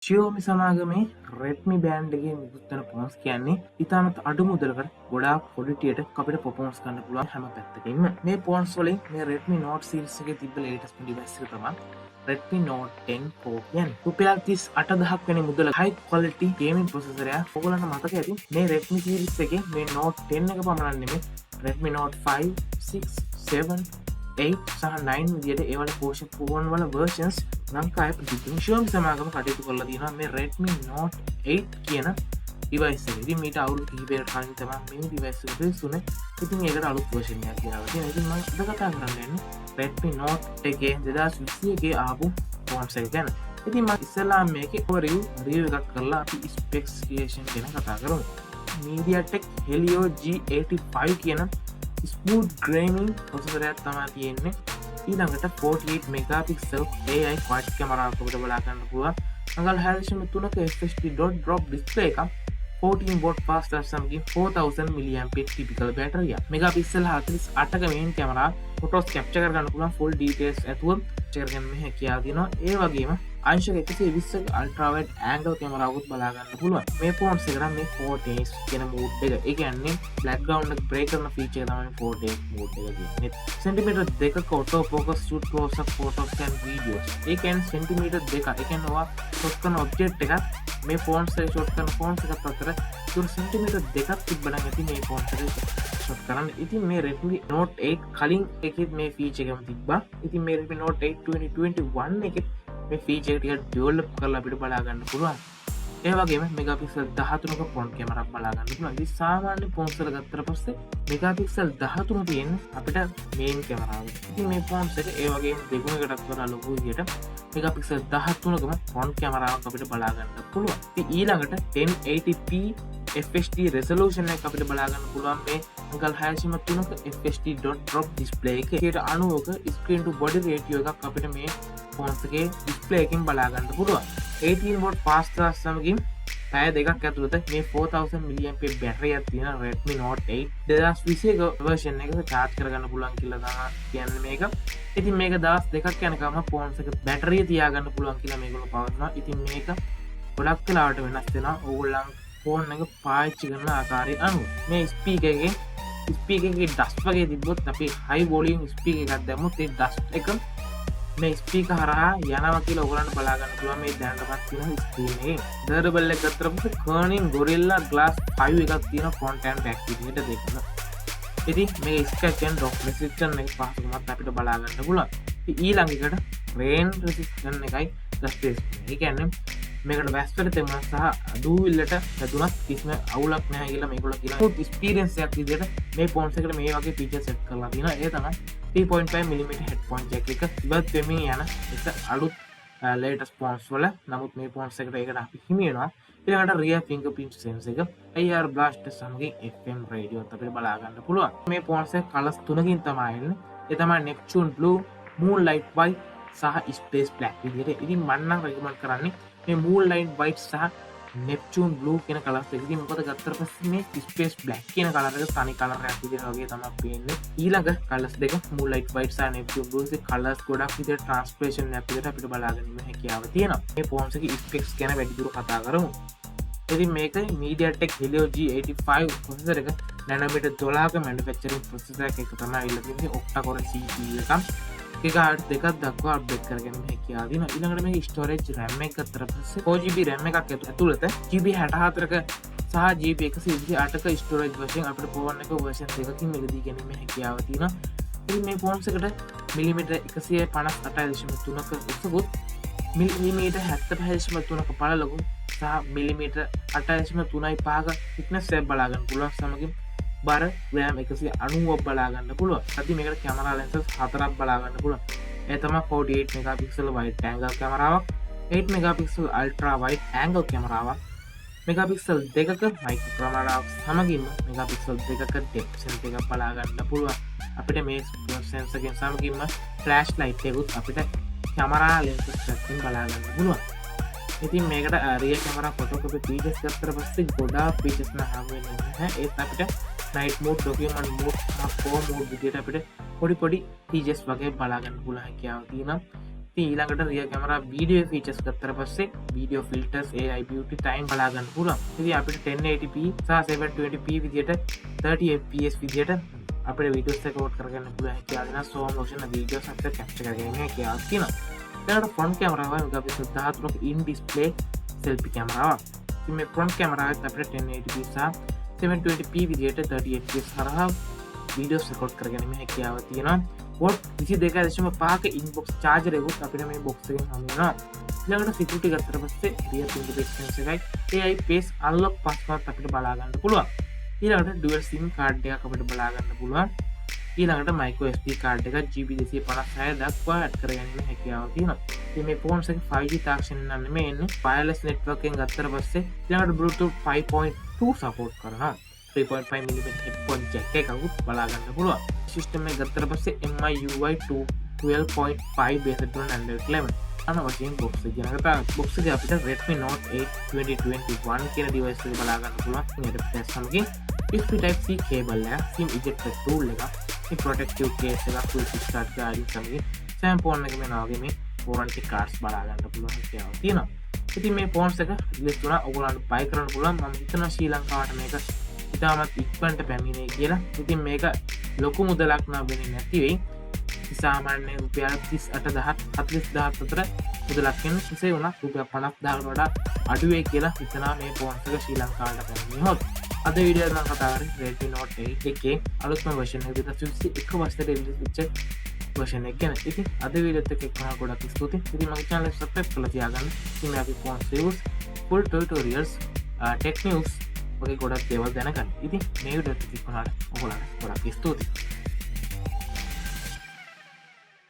Xiaomi සමාගමේ Redmi band එකේ නිකුත් වෙන ෆෝන්ස් කියන්නේ ඉතාමත් අඩු මුදලකට ගොඩාක් quality-ට අපිට performance ගන්න පුළුවන් හැම පැත්තකින්ම. මේ ෆෝන්ස් වලින් මේ Redmi Note series එකේ තිබ්බ latest device එක තමයි Redmi Note 10 Pro කියන්නේ. රුපියල් 38000ක් වෙන මුදල high quality gaming processor එකක්. ඔයගොල්ලන්ට මතක ඇති මේ Redmi series එකේ මේ Note 10 එක පමණක් නෙමෙයි Redmi Note 5, 6, 7 8 සහ 9 විදියට ඒවල පෝෂ ෆෝන් වල versions ලංකාවේ ප්‍රතිපින් Xiaomi සමාගම කටයුතු කරලා තියෙනවා මේ Redmi Note 8 කියන device එක. ඉතින් මීට අවුරුදු කිහිපයකට කලින් තමයි මේ device එක release වුනේ. ඉතින් ඒකට අලුත් version එකක් ගෙනාවා. ඉතින් මම අද කතා කරන්නේ Redmi Note එකේ 2021 ආපු phones එක ගැන. ඉතින් මම ඉස්සෙල්ලා මේකේ review එකක් කරලා අපි specification ගැන කතා කරමු. MediaTek Helio G85 කියන smooth gaming processor එකක් තමයි තියෙන්නේ. ඊළඟට 48 megapixel AI quad camera එකක් අපිට බලා ගන්න පුළුවන්. අඟල් 6.3ක FHD dot drop display එකක් 14 watt fast charge සමගින් 4000 mAh typical battery එක. megapixel 48ක main camera photos capture කරගන්න පුළුවන් full details ඇතුව capture කරගන්න හැකියාව තියෙනවා. ඒ වගේම අංශක 120ක ultra wide angle camera එකක් බලා ගන්න පුළුවන්. මේ phones එකට මේ 4K කියන mode එක. ඒ කියන්නේ background එක break කරන feature තමයි 4K mode එක කියන්නේ. centimeter 2ක auto focus shoot close up photos and videos. ඒ කියන්නේ centimeter 2ක. ඒ කියන්නේ ඔයා shot කරන object එකක් මේ phones එක shot කරන phones එකත් අතර දුර centimeter 2ක් තිබ්බනම් ඇති මේ phones එක shot කරන්න. ඉතින් මේ Redmi Note 8 කලින් එකෙත් මේ feature එකම තිබ්බා. ඉතින් මේ Redmi Note 8 2021 එකෙත් මේ feature එක ටිකක් develop කරලා අපිට බලා ගන්න පුළුවන්. ඒ වගේම megapixel 13ක front camera එකක් බලා ගන්න පුළුවන්. ඉතින් සාමාන්‍ය phones වල ගත්තට පස්සේ megapixel 13 තියෙන්නේ අපිට main camera එක. ඉතින් මේ phones එක ඒ වගේම දෙගුණයකටත් වඩා ලොකු විදියට megapixel 13කම front camera එකක් අපිට බලා ගන්න පුළුවන්. ඉතින් ඊළඟට 1080p FHD resolution එක අපිට බලා ගන්න පුළුවන් මේ අඟල් 6.3ක FHD dot drop display එක. ඒකට 90ක screen to body ratio එකක් අපිට මේ phones එකේ display එකකින් බලා ගන්න පුළුවන්. 18 watt fast charge සමගින් පැය දෙකක් ඇතුළත මේ 4000 mAh battery එකක් තියෙන Redmi Note 8 2021 version එක charge කරගන්න පුළුවන් කියලා තමයි කියන්නේ මේක. ඉතින් මේක දවස් දෙකක් යනකම් phones එක battery තියාගන්න පුළුවන් කියලා මේගොල්ලෝ පවත්නවා. ඉතින් මේක ගොඩක් වෙලාවට වෙනස් වෙනවා. ඕගොල්ලන් phone එක පාවිච්චි කරන ආකාරය අනුව. මේ speaker එකේ dust වගේ තිබ්බොත් අපි high volume speaker එකක් දැම්මොත් ඒ dust එක මේ ස්පීකර් හරහා යනවා කියලා ඔයගොල්ලන්ට බලා ගන්න පුළුවන් මේ දැනටපත් තියෙන ස්ක්‍රීන් එකේ. දර්බල් එක ගත්තට පස්සේ Corning Gorilla Glass 5 එකක් තියෙන front and back විදිහට දෙකම. ඉතින් මේ scratch and drop resistance එක පහසුකමත් අපිට බලා ගන්න පුළුවන්. ඉතින් ඊළඟ එකට rain resistance එකයි dust resistance. ඒ කියන්නේ මේකට වැස්සට තෙමන සහ දූවිල්ලට වැදුනත් කිසිම අවුලක් නැහැ කියලා මේගොල්ලෝ කියනවා. good experience එකක් විදිහට මේ phones එකට මේ වගේ features set කරලා තියෙනවා. ඒ තමයි 3.5mm headphone jack එක ඉවත් වෙමින් යන එක අලුත් latest phones වල. නමුත් මේ phones එකට ඒකට අපි හිමි වෙනවා. ඊළඟට rear fingerprint sensor එක, IR blaster සමගින් FM radio එකත් අපිට බලා ගන්න පුළුවන්. මේ phones එක colours තුනකින් තමයි එන්නේ. ඒ තමයි Neptune blue, moonlight white සහ space black විදිහට. ඉතින් මම නම් recommend කරන්නේ මේ moonlight white සහ Neptune blue කියන කලර්ස් එක. ඉතින් මොකද ගත්තට පස්සේ මේ space black කියන කලර් එක තනි කලර් එකක් විදිහට වගේ තමයි පේන්නේ. ඊළඟ කලර්ස් දෙක moonlight white සහ Neptune blue එකේ කලර්ස් ගොඩක් විදිහට transparency එකක් විදිහට අපිට බලා ගැනීම හැකියාව තියෙනවා. මේ phones එකේ specs ගැන වැඩිදුර කතා කරමු. ඉතින් මේක MediaTek Helio G85 processor එක nanometer 12ක manufacturing processor එකක් තමයි අවිල්ල තියෙන්නේ. octa core CPU එකක්. gigahertz දෙකක් දක්වා අප්ඩේට් කරගෙන හැකියාව තියෙනවා. ඊළඟට මේකේ storage RAM එක ගත්තට පස්සේ 4GB RAM එකක් ඇතුළත GB 64ක සහ GB 128ක storage version අපිට phone එක version දෙකකින් මිලදී ගැනීම හැකියාව තියෙනවා. ඉතින් මේ phones එකට මිලිමීටර් 158.3ක උසකුත් මිලිමීටර් 75.3ක පළලකුත් සහ මිලිමීටර් 8.3.5ක thickness එක බලා ගන්න පුළුවන්. සමගින් බර RAM 190ක් බලා ගන්න පුළුවන්. අතින් මේකට camera lenses 4ක් බලා ගන්න පුළුවන්. ඒ තමයි 48 megapixel wide angle කැමරාවක්, 8 megapixel ultra wide angle කැමරාවක්, megapixel 2ක micro කැමරාවක් සමගින්ම megapixel 2ක depth sensor එකක් බලා ගන්න පුළුවන්. අපිට මේ sensor එකෙන් සමගින්ම flashlight එකකුත් අපිට camera lenses එකකින් බලා ගන්න පුළුවන්. ඉතින් මේකට rear camera photocopy features ගත්තට පස්සේ ගොඩාක් features නම් වෙන්නේ නැහැ. ඒත් අපිට night mode, document mode, core mode විදිහට අපිට පොඩි features වගේ බලා ගන්න පුළුවන් හැකියාව තියෙනවා. ඊළඟට රිය කැමරා වීඩියෝ ෆීචර්ස් ගත්තට පස්සේ video filters AI beauty time බලා ගන්න පුළුවන්. ඉතින් අපිට 1080p සහ 720p විදියට 30 fps විදියට අපිට වීඩියෝස් රෙකෝඩ් කරගන්න පුළුවන් හැකියාව දෙනවා. ස්ලෝ මෝෂන් වීඩියෝස් අපිට කැප්චර් කරගන්න හැකියාවක් තියෙනවා. ඊළඟට ෆ්‍රන්ට් කැමරාව මෙගාපික්සල් 13ක ඉන් ඩිස්ප්ලේ සෙල්ෆි කැමරාවක්. ඉතින් මේ ෆ්‍රන්ට් කැමරාවත් අපිට 1080p සහ 720p විදියට 30 fps හරහා වීඩියෝස් රෙකෝඩ් කරගන්න හැකියාව තියෙනවා. වොට් 22.5ක ඉන්බොක්ස් චාර්ජර් එකක් අපිට මේ බොක්ස් එකෙන් හමු වෙනවා. ඊළඟට සිකියුරිටි ගත්තට පස්සේ රියර් ෆින්ගර්ප්‍රින්ට් සෙන්සර් එකයි AI face unlock password අපිට බලා ගන්න පුළුවන්. ඊළඟට ඩුවල් SIM කාඩ් එකක් අපිට බලා ගන්න පුළුවන්. ඊළඟට micro SD කාඩ් එකක් GB 256 දක්වා ඇඩ් කරගන්න හැකියාව තියෙනවා. ඉතින් මේ ෆෝන්ස් එක 5G තාක්ෂණයෙන් නම් නෙමෙයි එන්නේ wireless network එකෙන් ගත්තට පස්සේ ඊළඟට Bluetooth 5.2 support කරනවා. 3.5mm headphone jack එකකුත් බලා ගන්න පුළුවන්. සිස්ටම් එක ගත්තට පස්සේ MIUI 12.5 based on Android 11 අනවශ්‍යයෙන් box එක ගැන කතා. බොක්ස් එකේ අපිට Redmi Note 8 2021 කියන device එක බලා ගන්න පුළුවන්. ඊට පස්සේ සමගින් USB Type C cable එක, SIM ejector tool එක, protective case එකක්, quick start guide සමගින් සෑම ෆෝන් එකකම එනවා වගේ මේ warranty cards බලා ගන්න පුළුවන් හැකියාව තියෙනවා. ඉතින් මේ ෆෝන්ස් එක රිලීස් වුණා ඔයගොල්ලන්ට buy කරන්න පුළුවන්. මම හිතනවා ශ්‍රී ලංකාවට මේක ඉතාමත් ඉක්මනට පැමිණේ කියලා. ඉතින් මේක ලොකු මුදලක් නම් වෙන්නේ නැති වෙයි. සාමාන්‍ය රුපියල් 38,000 40,000 අතර මුදලක් වෙන කෙසේ වුණත් රුපියල් 50,000කට වඩා අඩු වෙයි කියලා හිතනවා මේ ෆෝන්ස් එක ශ්‍රී ලංකාවට පැමිණියොත්. අද වීඩියෝ එකෙන් මම කතා කරන්නේ Redmi Note 8 එකේ අලුත්ම version එක 2021 වසරේ රිලීස් වෙච්ච version එක ගැන. ඉතින් අද වීඩියෝත් එක්ක එක්කම ගොඩක් ස්තුතියි. ඉතින් මගේ channel එක subscribe කරලා තියාගන්න. ඉතින් මේ අපි phones reviews, full tutorials, tech news වගේ ගොඩක් දේවල් දැනගන්න. ඉතින් මේ වීඩියෝ එක එක්කම ඔයගොල්ලන්ට ගොඩක් ස්තුතියි.